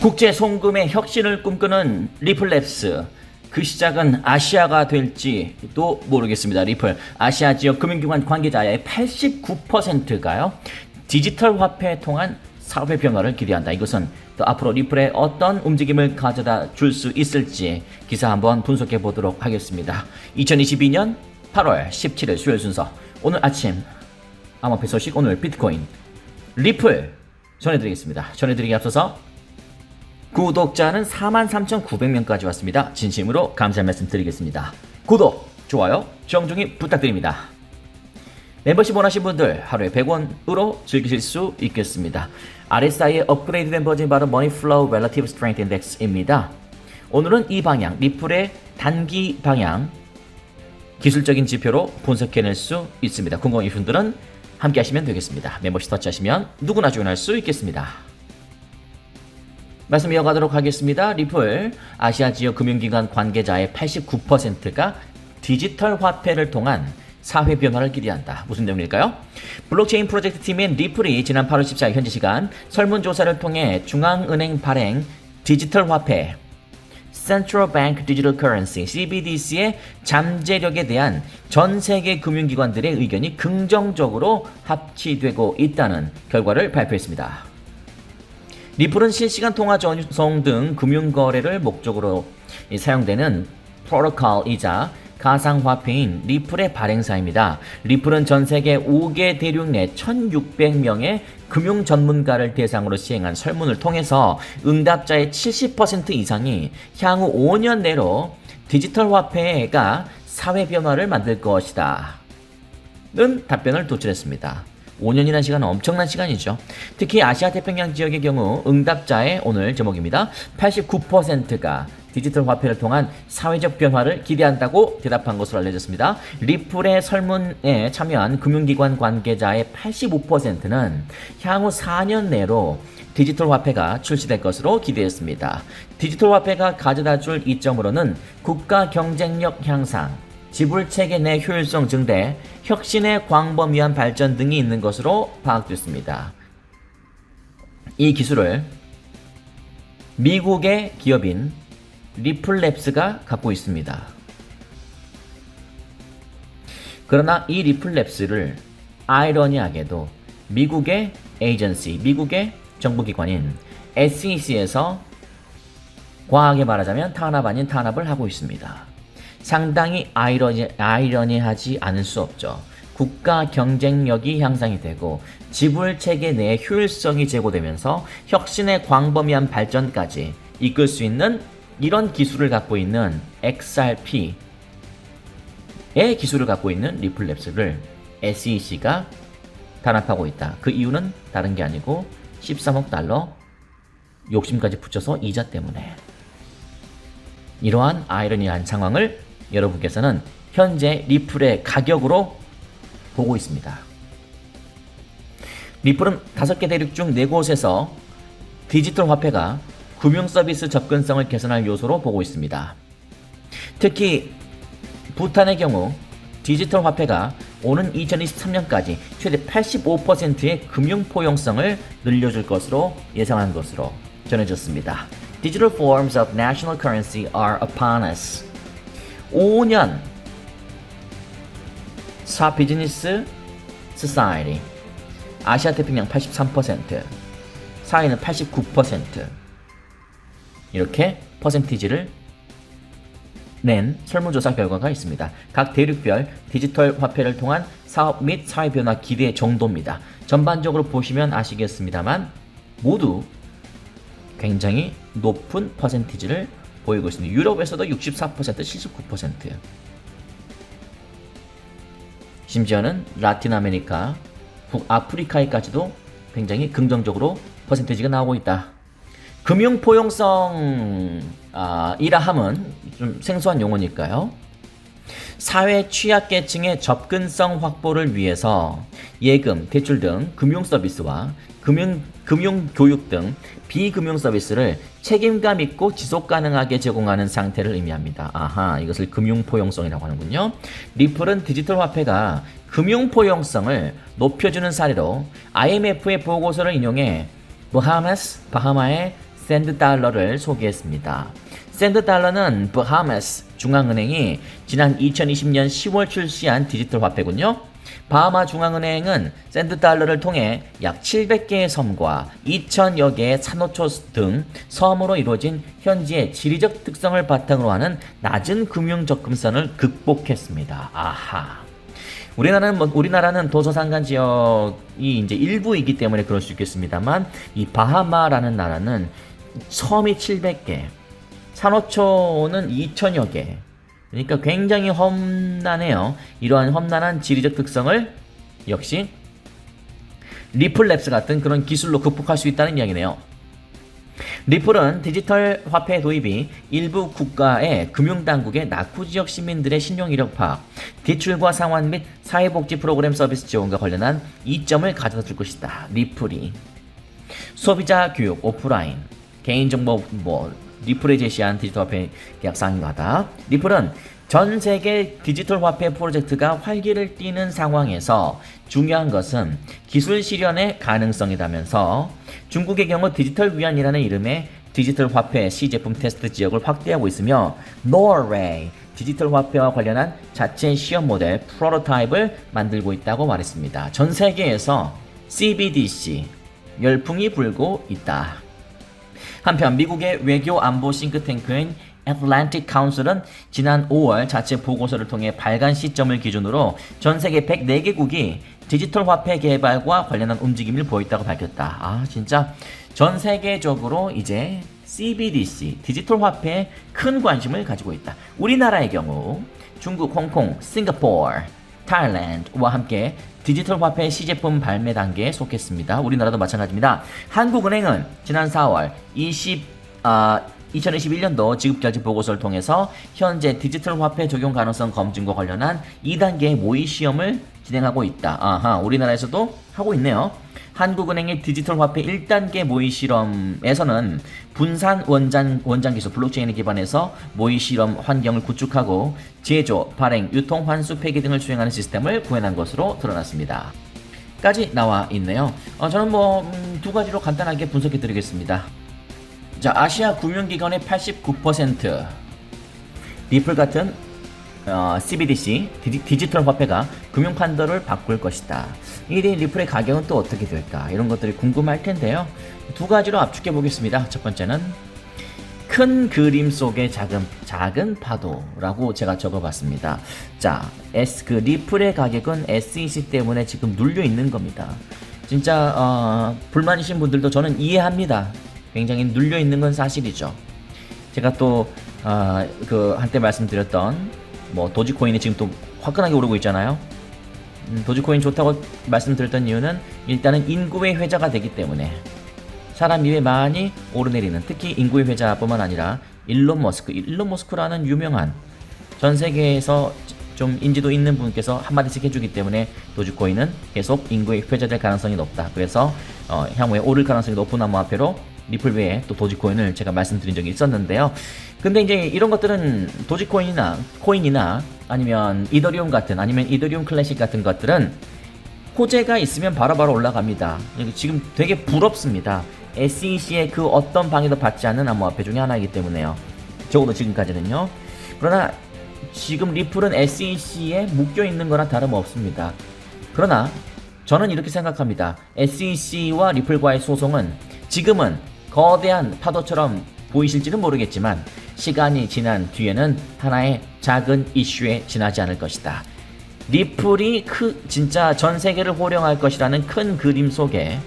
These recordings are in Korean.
국제 송금의 혁신을 꿈꾸는 리플랩스. 그 시작은 아시아가 될지도 모르겠습니다. 리플 아시아 지역 금융기관 관계자의 89%가요 디지털 화폐에 통한 사회 변화를 기대한다. 이것은 또 앞으로 리플에 어떤 움직임을 가져다 줄 수 있을지 기사 한번 분석해 보도록 하겠습니다. 2022년 8월 17일 수요일 순서, 오늘 아침 암호화폐 소식, 오늘 비트코인 리플 전해드리겠습니다. 전해드리기 앞서서 구독자는 43,900명까지 왔습니다. 진심으로 감사 말씀 드리겠습니다. 구독, 좋아요, 정중히 부탁드립니다. 멤버십 원하신 분들 하루에 100원으로 즐기실 수 있겠습니다. RSI의 업그레이드된 버전이 바로 머니플로우 렐러티브 스트렝스 인덱스입니다. 오늘은 이 방향, 리플의 단기 방향 기술적인 지표로 분석해낼 수 있습니다. 궁금한 분들은 함께 하시면 되겠습니다. 멤버십 터치하시면 누구나 조인할 수 있겠습니다. 말씀 이어가도록 하겠습니다. 리플 아시아 지역 금융기관 관계자의 89%가 디지털 화폐를 통한 사회 변화를 기대한다. 무슨 내용일까요? 블록체인 프로젝트 팀인 리플이 지난 8월 14일 현지 시간 설문조사를 통해 중앙은행 발행 디지털 화폐 Central Bank Digital Currency CBDC의 잠재력에 대한 전 세계 금융기관들의 의견이 긍정적으로 합치되고 있다는 결과를 발표했습니다. 리플은 실시간 통화 전송 등 금융거래를 목적으로 사용되는 프로토콜이자 가상화폐인 리플의 발행사입니다. 리플은 전 세계 5개 대륙 내 1,600명의 금융 전문가를 대상으로 시행한 설문을 통해서 응답자의 70% 이상이 향후 5년 내로 디지털 화폐가 사회 변화를 만들 것이다 는 답변을 도출했습니다. 5년이라는 시간은 엄청난 시간이죠. 특히 아시아 태평양 지역의 경우 응답자의 오늘 제목입니다. 89%가 디지털 화폐를 통한 사회적 변화를 기대한다고 대답한 것으로 알려졌습니다. 리플의 설문에 참여한 금융기관 관계자의 85%는 향후 4년 내로 디지털 화폐가 출시될 것으로 기대했습니다. 디지털 화폐가 가져다 줄 이점으로는 국가 경쟁력 향상, 지불체계 내 효율성 증대, 혁신의 광범위한 발전 등이 있는 것으로 파악됐습니다. 이 기술을 미국의 기업인 리플랩스가 갖고 있습니다. 그러나 이 리플랩스를 아이러니하게도 미국의 에이전시, 미국의 정부기관인 SEC에서 과하게 말하자면 탄압 아닌 탄압을 하고 있습니다. 상당히 아이러니하지 않을 수 없죠. 국가 경쟁력이 향상이 되고 지불체계 내의 효율성이 제고되면서 혁신의 광범위한 발전까지 이끌 수 있는 이런 기술을 갖고 있는 XRP의 기술을 갖고 있는 리플랩스를 SEC가 탄압하고 있다. 그 이유는 다른 게 아니고 13억 달러 욕심까지 붙여서 이자 때문에. 이러한 아이러니한 상황을 여러분께서는 현재 리플의 가격으로 보고 있습니다. 리플은 5개 대륙 중 4곳에서 디지털 화폐가 금융 서비스 접근성을 개선할 요소로 보고 있습니다. 특히 부탄의 경우 디지털 화폐가 오는 2023년까지 최대 85%의 금융 포용성을 늘려줄 것으로 예상한 것으로 전해졌습니다. Digital forms of national currency are upon us. 5년 사 비즈니스 소사이티 아시아 태평양 83%, 사회는 89% 이렇게 퍼센티지를 낸 설문조사 결과가 있습니다. 각 대륙별 디지털 화폐를 통한 사업 및 사회 변화 기대 정도입니다. 전반적으로 보시면 아시겠습니다만 모두 굉장히 높은 퍼센티지를 보이고 있습니다. 유럽에서도 64%, 79%. 심지어는 라틴 아메리카, 북아프리카에까지도 굉장히 긍정적으로 퍼센티지가 나오고 있다. 금융 포용성 이라 함은 좀 생소한 용어니까요. 사회 취약계층의 접근성 확보를 위해서 예금, 대출 등 금융 서비스와 금융 교육 등 비금융 서비스를 책임감 있고 지속 가능하게 제공하는 상태를 의미합니다. 아하, 이것을 금융 포용성이라고 하는군요. 리플은 디지털 화폐가 금융 포용성을 높여주는 사례로 IMF의 보고서를 인용해 바하마의 샌드 달러를 소개했습니다. 샌드 달러는 바하마스 중앙은행이 지난 2020년 10월 출시한 디지털 화폐군요. 바하마 중앙은행은 샌드 달러를 통해 약 700개의 섬과 2,000여 개의 산호초 등 섬으로 이루어진 현지의 지리적 특성을 바탕으로 하는 낮은 금융 접근성을 극복했습니다. 아하. 우리나라는 도서산간 지역이 이제 일부이기 때문에 그럴 수 있겠습니다만, 이 바하마라는 나라는 섬이 700개, 산호초는 2,000여 개. 그러니까 굉장히 험난해요. 이러한 험난한 지리적 특성을 역시 리플랩스 같은 그런 기술로 극복할 수 있다는 이야기네요. 리플은 디지털 화폐 도입이 일부 국가의 금융당국의 낙후 지역 시민들의 신용 이력 파악, 대출과 상환 및 사회복지 프로그램 서비스 지원과 관련한 이점을 가져다 줄 것이다. 리플이 소비자 교육, 오프라인, 개인정보 리플에 제시한 디지털 화폐 계약상인가다. 리플은 전 세계 디지털 화폐 프로젝트가 활기를 띠는 상황에서 중요한 것은 기술 실현의 가능성이라면서 중국의 경우 디지털 위안이라는 이름의 디지털 화폐 시제품 테스트 지역을 확대하고 있으며 노르웨이 디지털 화폐와 관련한 자체 시험 모델 프로토타입을 만들고 있다고 말했습니다. 전 세계에서 CBDC 열풍이 불고 있다. 한편 미국의 외교 안보 싱크탱크인 애틀랜틱 카운슬은 지난 5월 자체 보고서를 통해 발간 시점을 기준으로 전 세계 104개국이 디지털 화폐 개발과 관련한 움직임을 보였다고 밝혔다. 아, 진짜 전 세계적으로 이제 CBDC, 디지털 화폐에 큰 관심을 가지고 있다. 우리나라의 경우 중국, 홍콩, 싱가포르, 타일랜드와 함께 디지털 화폐 시제품 발매 단계에 속했습니다. 우리나라도 마찬가지입니다. 한국은행은 지난 4월 2021년도 지급결제 보고서를 통해서 현재 디지털 화폐 적용 가능성 검증과 관련한 2단계 모의 시험을 진행하고 있다. 아하, 우리나라에서도 하고 있네요. 한국은행의 디지털 화폐 1단계 모의 실험에서는 분산 원장 기술 블록체인에 기반해서 모의 실험 환경을 구축하고 제조, 발행, 유통, 환수, 폐기 등을 수행하는 시스템을 구현한 것으로 드러났습니다. 까지 나와 있네요. 저는 두 가지로 간단하게 분석해 드리겠습니다. 자, 아시아 금융기관의 89% 리플 같은 CBDC 디지털 화폐가 금융 판도를 바꿀 것이다. 이대 리플의 가격은 또 어떻게 될까? 이런 것들이 궁금할 텐데요. 두 가지로 압축해 보겠습니다. 첫 번째는 큰 그림 속의 작은 파도라고 제가 적어봤습니다. 자, 리플의 가격은 SEC 때문에 지금 눌려 있는 겁니다. 진짜 불만이신 분들도 저는 이해합니다. 굉장히 눌려 있는 건 사실이죠. 제가 또 한때 말씀드렸던 도지코인이 지금 또 화끈하게 오르고 있잖아요. 도지코인 좋다고 말씀드렸던 이유는 일단은 인구의 회자가 되기 때문에 사람 위에 많이 오르내리는, 특히 인구의 회자뿐만 아니라 일론 머스크라는 유명한 전 세계에서 좀 인지도 있는 분께서 한마디씩 해주기 때문에 도지코인은 계속 인구의 회자될 가능성이 높다. 그래서 향후에 오를 가능성이 높은 암호화폐로 리플 외에 또 도지코인을 제가 말씀드린 적이 있었는데요. 근데 이제 이런 것들은 코인이나 아니면 이더리움 클래식 같은 것들은 호재가 있으면 바로바로 올라갑니다. 지금 되게 부럽습니다. SEC의 그 어떤 방해도 받지 않는 암호화폐 중에 하나이기 때문에요. 적어도 지금까지는요. 그러나 지금 리플은 SEC에 묶여있는 거나 다름없습니다. 그러나 저는 이렇게 생각합니다. SEC와 리플과의 소송은 지금은 거대한 파도처럼 보이실지는 모르겠지만 시간이 지난 뒤에는 하나의 작은 이슈에 지나지 않을 것이다. 리플이 진짜 전 세계를 호령할 것이라는 큰 그림 속에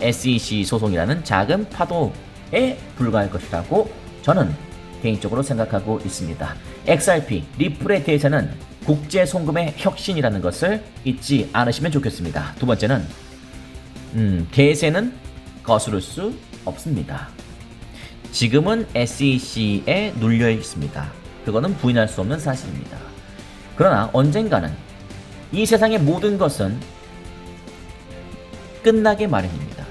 SEC 소송이라는 작은 파도에 불과할 것이라고 저는 개인적으로 생각하고 있습니다. XRP, 리플에 대해서는 국제 송금의 혁신이라는 것을 잊지 않으시면 좋겠습니다. 두 번째는 대세는 거스를 수 없습니다. 지금은 SEC에 눌려 있습니다. 그거는 부인할 수 없는 사실입니다. 그러나 언젠가는 이 세상의 모든 것은 끝나게 마련입니다.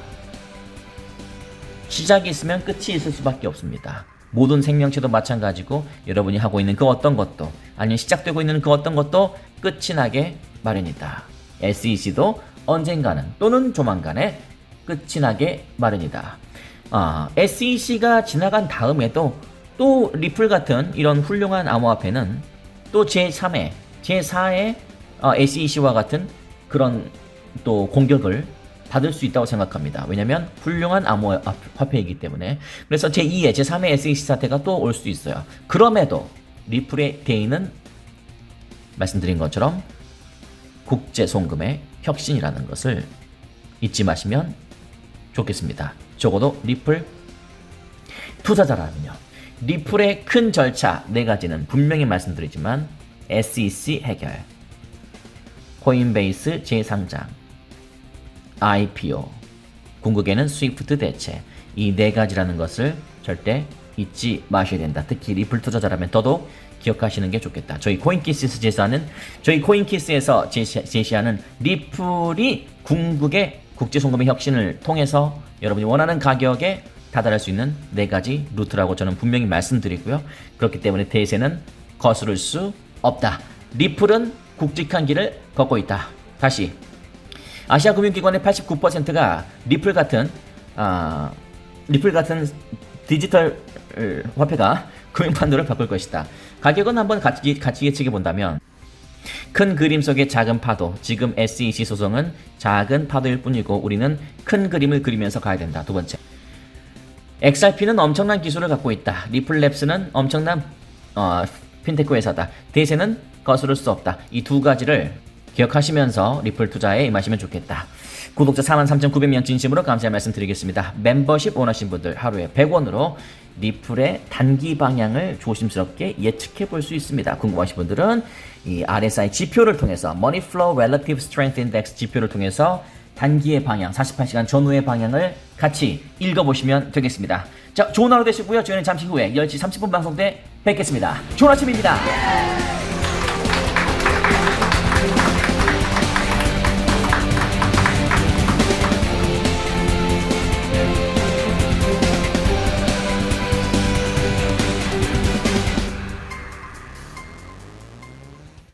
시작이 있으면 끝이 있을 수밖에 없습니다. 모든 생명체도 마찬가지고 여러분이 하고 있는 그 어떤 것도 아니면 시작되고 있는 그 어떤 것도 끝이 나게 마련이다. SEC도 언젠가는 또는 조만간에 끝이 나게 마련이다. SEC가 지나간 다음에도 또 리플 같은 이런 훌륭한 암호화폐는 또 제3의, 제4의 SEC와 같은 그런 또 공격을 받을 수 있다고 생각합니다. 왜냐면 훌륭한 암호화폐이기 때문에. 그래서 제2의, 제3의 SEC 사태가 또 올 수 있어요. 그럼에도 리플의 대의는 말씀드린 것처럼 국제 송금의 혁신이라는 것을 잊지 마시면 좋겠습니다. 적어도 리플 투자자라면요. 리플의 큰 절차 4가지는 분명히 말씀드리지만 SEC 해결, 코인베이스 재상장, IPO, 궁극에는 스위프트 대체, 이 4가지라는 것을 절대 잊지 마셔야 된다. 특히 리플 투자자라면 더더욱 기억하시는 게 좋겠다. 저희 코인키스에서 제시하는 리플이 궁극의 국제송금의 혁신을 통해서 여러분이 원하는 가격에 다다를 수 있는 4가지 루트라고 저는 분명히 말씀드리고요. 그렇기 때문에 대세는 거스를 수 없다. 리플은 굵직한 길을 걷고 있다. 다시 아시아 금융기관의 89%가 리플 같은 디지털 화폐가 금융판도를 바꿀 것이다. 가격은 한번 같이 예측해 본다면 큰 그림 속의 작은 파도, 지금 SEC 소송은 작은 파도일 뿐이고 우리는 큰 그림을 그리면서 가야 된다. 두 번째, XRP는 엄청난 기술을 갖고 있다. 리플랩스는 엄청난 핀테크 회사다. 대세는 거스를 수 없다. 이 2가지를 기억하시면서 리플 투자에 임하시면 좋겠다. 구독자 43,900명 진심으로 감사의 말씀 드리겠습니다. 멤버십 원하신 분들 하루에 100원으로 리플의 단기 방향을 조심스럽게 예측해 볼 수 있습니다. 궁금하신 분들은 이 RSI 지표를 통해서 Money Flow Relative Strength Index 지표를 통해서 단기의 방향, 48시간 전후의 방향을 같이 읽어보시면 되겠습니다. 자, 좋은 하루 되시고요. 저희는 잠시 후에 10시 30분 방송 때 뵙겠습니다. 좋은 아침입니다.